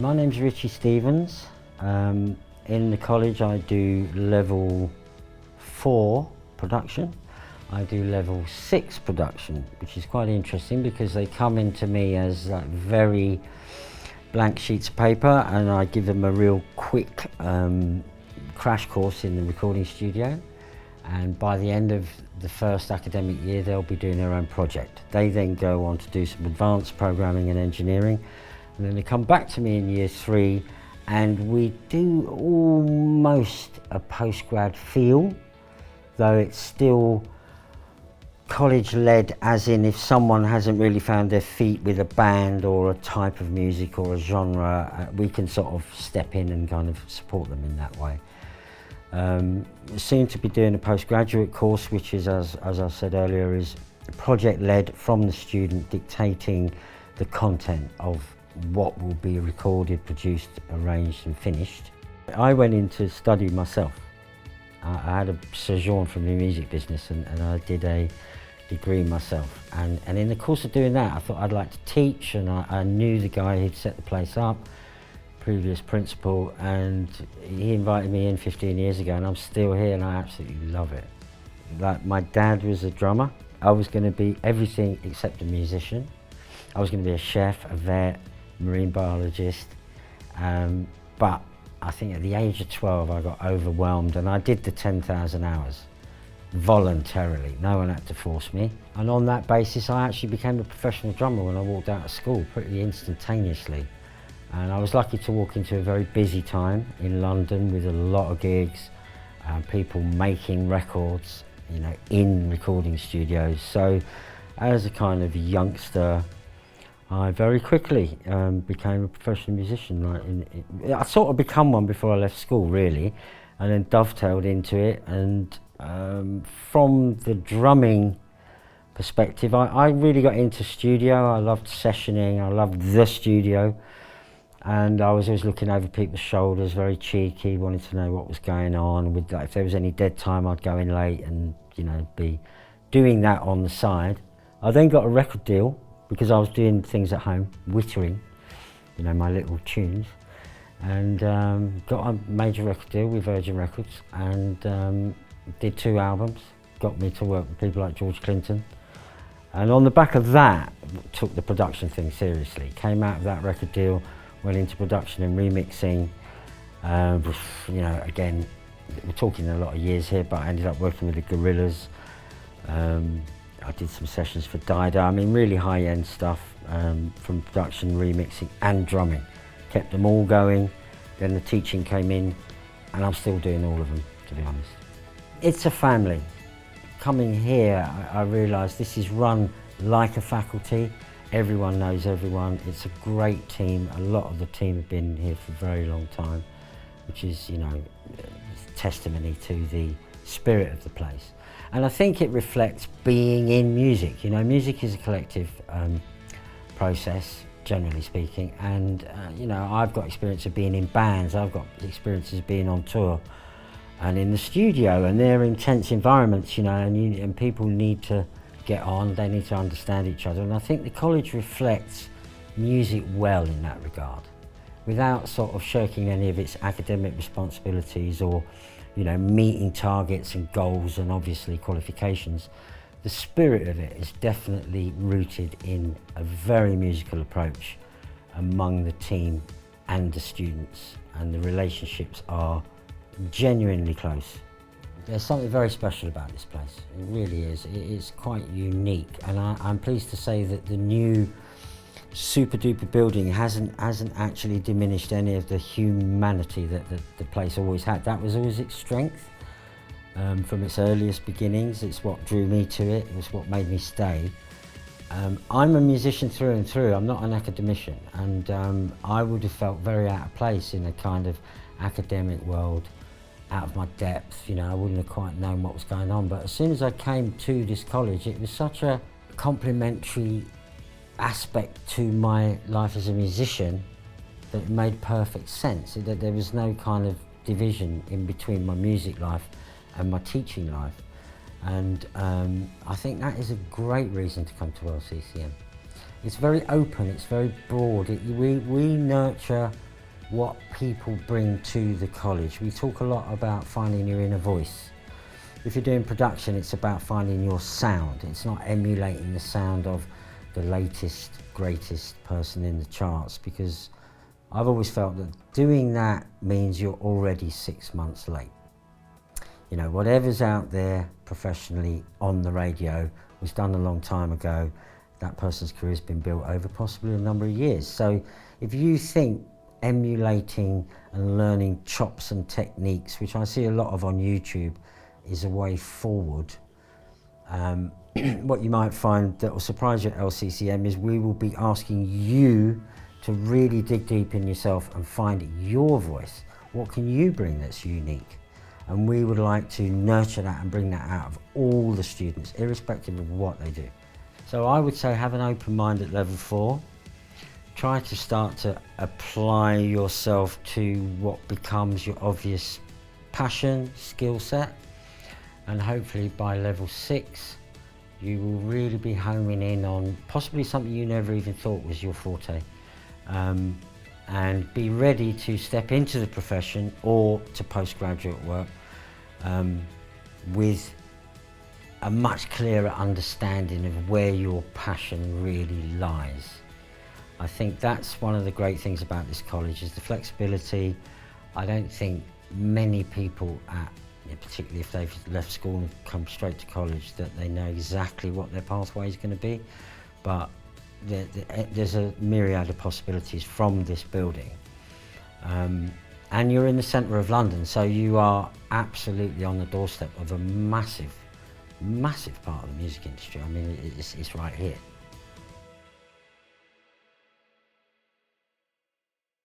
My name's Richie Stevens. In the college I do level 4 production. I do level 6 production, which is quite interesting because they come into me as very blank sheets of paper and I give them a real quick crash course in the recording studio, and by the end of the first academic year they'll be doing their own project. They then go on to do some advanced programming and engineering, and then they come back to me in year 3 and we do almost a postgrad feel, though it's still college-led, as in if someone hasn't really found their feet with a band or a type of music or a genre, we can sort of step in and kind of support them in that way. Soon to be doing a postgraduate course, which is, as I said earlier, is project-led from the student dictating the content of what will be recorded, produced, arranged and finished. I went in to study myself. I had a sojourn from the music business and I did a degree myself, and in the course of doing that I thought I'd like to teach, and I knew the guy who'd set the place up, previous principal, and he invited me in 15 years ago and I'm still here and I absolutely love it. Like, my dad was a drummer. I was going to be everything except a musician. I was going to be a chef, a vet, marine biologist, but I think at the age of 12 I got overwhelmed and I did the 10,000 hours voluntarily. No one had to force me, and on that basis I actually became a professional drummer when I walked out of school pretty instantaneously. And I was lucky to walk into a very busy time in London with a lot of gigs, people making records, you know, in recording studios. So as a kind of youngster, I very quickly became a professional musician. I sort of become one before I left school, really, and then dovetailed into it. And from the drumming perspective, I really got into studio. I loved sessioning, I loved the studio, and I was always looking over people's shoulders, very cheeky, wanted to know what was going on. If there was any dead time, I'd go in late and, you know, be doing that on the side. I then got a record deal because I was doing things at home, whittering, you know, my little tunes, and got a major record deal with Virgin Records, and did 2 albums, got me to work with people like George Clinton. And on the back of that, took the production thing seriously. Came out of that record deal, went into production and remixing. You know, again, we're talking a lot of years here, but I ended up working with the Gorillas. I did some sessions for Dida. I mean, really high-end stuff, from production, remixing and drumming. Kept them all going. Then the teaching came in, and I'm still doing all of them, to be honest. It's a family. Coming here, I realised this is run like a faculty. Everyone knows everyone. It's a great team. A lot of the team have been here for a very long time, which is, you know, testimony to the spirit of the place. And I think it reflects being in music. You know, music is a collective process, generally speaking, and you know, I've got experience of being in bands, I've got experiences of being on tour and in the studio, and they're intense environments, you know, and people need to get on, they need to understand each other, and I think the college reflects music well in that regard, without sort of shirking any of its academic responsibilities or, you know, meeting targets and goals and obviously qualifications. The spirit of it is definitely rooted in a very musical approach among the team and the students, and the relationships are genuinely close. There's something very special about this place, it really is. It's quite unique, and I'm pleased to say that the new super duper building hasn't actually diminished any of the humanity that the place always had. That was always its strength. From its earliest beginnings, it's what drew me to it, it was what made me stay. I'm a musician through and through, I'm not an academician, and I would have felt very out of place in a kind of academic world, out of my depth, you know, I wouldn't have quite known what was going on. But as soon as I came to this college, it was such a complementary aspect to my life as a musician that it made perfect sense, that there was no kind of division in between my music life and my teaching life. And I think that is a great reason to come to LCCM. It's very open, it's very broad. We nurture what people bring to the college. We talk a lot about finding your inner voice. If you're doing production, it's about finding your sound. It's not emulating the sound of the latest, greatest person in the charts, because I've always felt that doing that means you're already 6 months late. You know, whatever's out there professionally on the radio was done a long time ago. That person's career's been built over possibly a number of years. So if you think emulating and learning chops and techniques, which I see a lot of on YouTube, is a way forward, what you might find that will surprise you at LCCM is we will be asking you to really dig deep in yourself and find your voice. What can you bring that's unique? And we would like to nurture that and bring that out of all the students, irrespective of what they do. So I would say have an open mind at level 4. Try to start to apply yourself to what becomes your obvious passion, skill set, and hopefully by level 6 you will really be homing in on possibly something you never even thought was your forte, and be ready to step into the profession or to postgraduate work with a much clearer understanding of where your passion really lies. I think that's one of the great things about this college is the flexibility. I don't think many people particularly if they've left school and come straight to college, that they know exactly what their pathway is going to be, but there's a myriad of possibilities from this building. And you're in the centre of London, so you are absolutely on the doorstep of a massive part of the music industry. I mean, it's right here.